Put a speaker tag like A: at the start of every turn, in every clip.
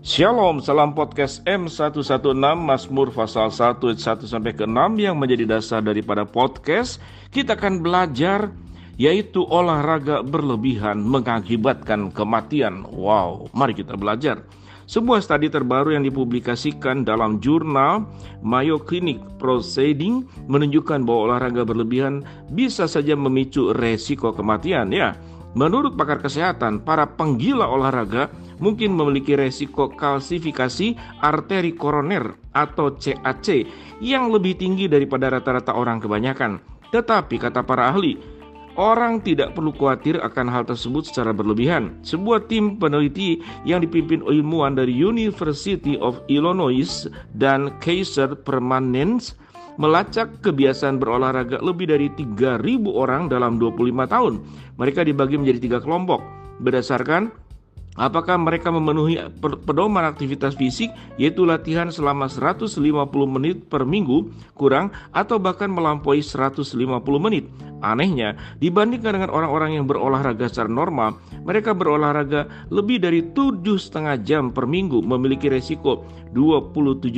A: Shalom, salam podcast M116 Mazmur pasal 1 ayat 1 sampai ke 6 yang menjadi dasar daripada podcast. Kita akan belajar yaitu olahraga berlebihan mengakibatkan kematian. Wow, mari kita belajar. Sebuah studi terbaru yang dipublikasikan dalam jurnal Mayo Clinic Proceeding menunjukkan bahwa olahraga berlebihan bisa saja memicu resiko kematian. Menurut pakar kesehatan, para penggila olahraga mungkin memiliki resiko kalsifikasi arteri koroner atau CAC yang lebih tinggi daripada rata-rata orang kebanyakan. Tetapi kata para ahli, orang tidak perlu khawatir akan hal tersebut secara berlebihan. Sebuah tim peneliti yang dipimpin ilmuwan dari University of Illinois dan Kaiser Permanente melacak kebiasaan berolahraga lebih dari 3.000 orang dalam 25 tahun. Mereka dibagi menjadi 3 kelompok berdasarkan apakah mereka memenuhi pedoman aktivitas fisik, yaitu latihan selama 150 menit per minggu kurang atau bahkan melampaui 150 menit. Anehnya, dibandingkan dengan orang-orang yang berolahraga secara normal, mereka berolahraga lebih dari 7,5 jam per minggu memiliki resiko 27%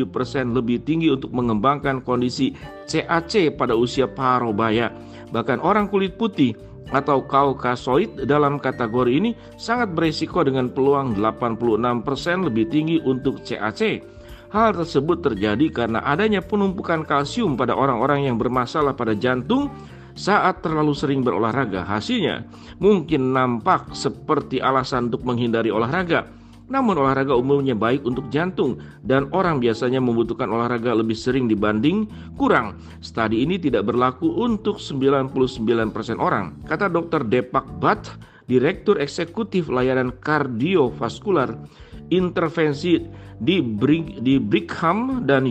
A: lebih tinggi untuk mengembangkan kondisi CAC pada usia parubaya. Bahkan orang kulit putih atau Kaukasoid dalam kategori ini sangat beresiko dengan peluang 86% lebih tinggi untuk CAC. Hal tersebut terjadi karena adanya penumpukan kalsium pada orang-orang yang bermasalah pada jantung saat terlalu sering berolahraga. Hasilnya mungkin nampak seperti alasan untuk menghindari olahraga. Namun olahraga umumnya baik untuk jantung dan orang biasanya membutuhkan olahraga lebih sering dibanding kurang. Studi ini tidak berlaku untuk 99% orang, kata Dr. Deepak Bhatt, Direktur Eksekutif Layanan Kardiovaskular Intervensi di Brigham dan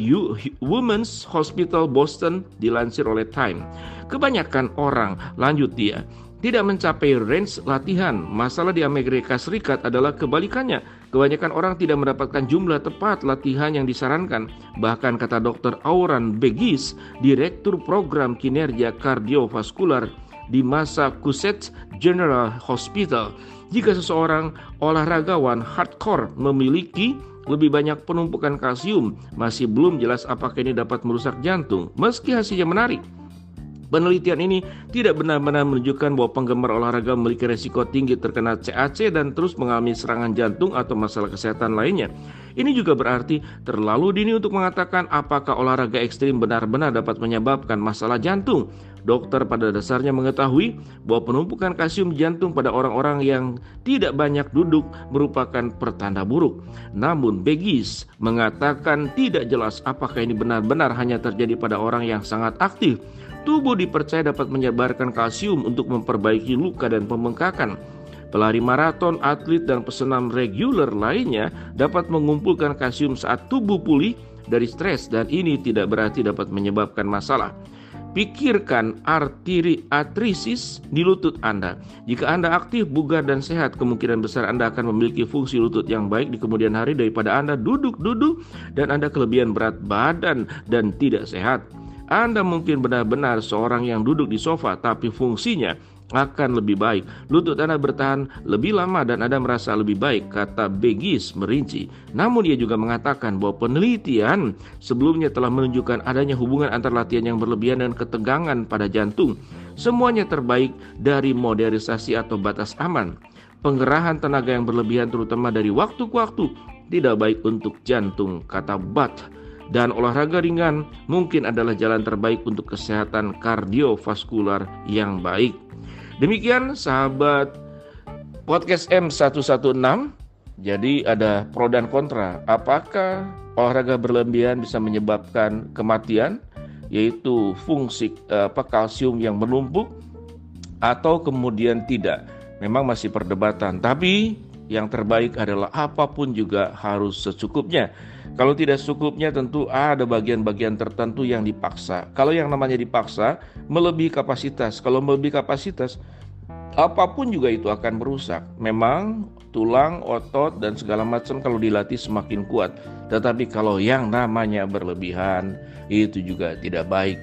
A: Women's Hospital Boston, dilansir oleh Time. Kebanyakan orang, lanjut dia, tidak mencapai range latihan. Masalah di Amerika Serikat adalah kebalikannya. Kebanyakan orang tidak mendapatkan jumlah tepat latihan yang disarankan. Bahkan kata Dr. Auran Begis, Direktur Program Kinerja Kardiovaskular di Massachusetts General Hospital, jika seseorang olahragawan hardcore memiliki lebih banyak penumpukan kalsium, masih belum jelas apakah ini dapat merusak jantung. Meski hasilnya menarik, penelitian ini tidak benar-benar menunjukkan bahwa penggemar olahraga memiliki resiko tinggi terkena CAC dan terus mengalami serangan jantung atau masalah kesehatan lainnya. Ini juga berarti terlalu dini untuk mengatakan apakah olahraga ekstrim benar-benar dapat menyebabkan masalah jantung. Dokter pada dasarnya mengetahui bahwa penumpukan kalsium jantung pada orang-orang yang tidak banyak duduk merupakan pertanda buruk. Namun Begis mengatakan tidak jelas apakah ini benar-benar hanya terjadi pada orang yang sangat aktif. Tubuh dipercaya dapat menyebarkan kalsium untuk memperbaiki luka dan pembengkakan. Pelari maraton, atlet, dan pesenam reguler lainnya dapat mengumpulkan kalsium saat tubuh pulih dari stres, dan ini tidak berarti dapat menyebabkan masalah. Pikirkan artritis di lutut Anda. Jika Anda aktif, bugar, dan sehat, kemungkinan besar Anda akan memiliki fungsi lutut yang baik di kemudian hari daripada Anda duduk-duduk dan Anda kelebihan berat badan dan tidak sehat. Anda mungkin benar-benar seorang yang duduk di sofa, tapi fungsinya akan lebih baik. Lutut Anda bertahan lebih lama dan Anda merasa lebih baik, kata Begis merinci. Namun ia juga mengatakan bahwa penelitian sebelumnya telah menunjukkan adanya hubungan antara latihan yang berlebihan dan ketegangan pada jantung. Semuanya terbaik dari modernisasi atau batas aman. Pengerahan tenaga yang berlebihan terutama dari waktu ke waktu tidak baik untuk jantung, kata Bhatt. Dan olahraga ringan mungkin adalah jalan terbaik untuk kesehatan kardiovaskular yang baik. Demikian sahabat podcast M116. Jadi ada pro dan kontra. Apakah olahraga berlebihan bisa menyebabkan kematian, yaitu fungsi kalsium yang menumpuk, atau kemudian tidak? Memang masih perdebatan, tapi yang terbaik adalah apapun juga harus secukupnya. Kalau tidak secukupnya tentu ada bagian-bagian tertentu yang dipaksa. Kalau yang namanya dipaksa melebihi kapasitas. Kalau melebihi kapasitas, apapun juga itu akan merusak. Memang tulang, otot, dan segala macam kalau dilatih semakin kuat. Tetapi kalau yang namanya berlebihan, itu juga tidak baik.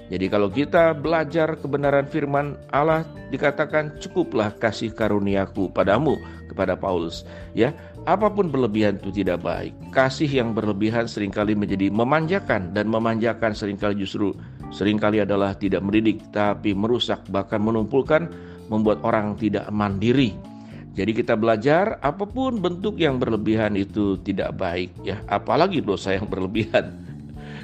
A: Jadi kalau kita belajar kebenaran firman Allah, dikatakan cukuplah kasih karuniaku padamu. kepada Paulus. Ya, apapun berlebihan itu tidak baik. Kasih yang berlebihan seringkali menjadi memanjakan, dan memanjakan seringkali adalah tidak mendidik, tapi merusak, bahkan menumpulkan, membuat orang tidak mandiri. Jadi kita belajar apapun bentuk yang berlebihan itu tidak baik, ya, apalagi dosa yang berlebihan.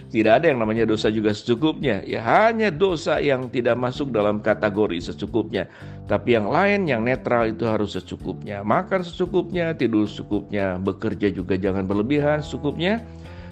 A: Tidak ada yang namanya dosa juga secukupnya, ya, hanya dosa yang tidak masuk dalam kategori secukupnya. Tapi yang lain, yang netral, itu harus secukupnya. Makan secukupnya, tidur secukupnya, bekerja juga jangan berlebihan, secukupnya.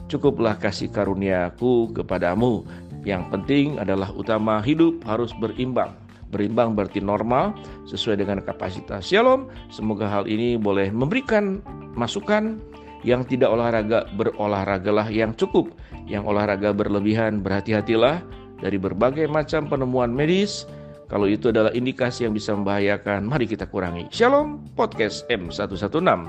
A: Cukuplah kasih karuniaku kepadamu. Yang penting adalah utama hidup harus berimbang. Berimbang berarti normal, sesuai dengan kapasitas. Shalom, semoga hal ini boleh memberikan masukan. Yang tidak olahraga, berolahragalah yang cukup. Yang olahraga berlebihan, berhati-hatilah dari berbagai macam penemuan medis. Kalau itu adalah indikasi yang bisa membahayakan, mari kita kurangi. Shalom, podcast M116.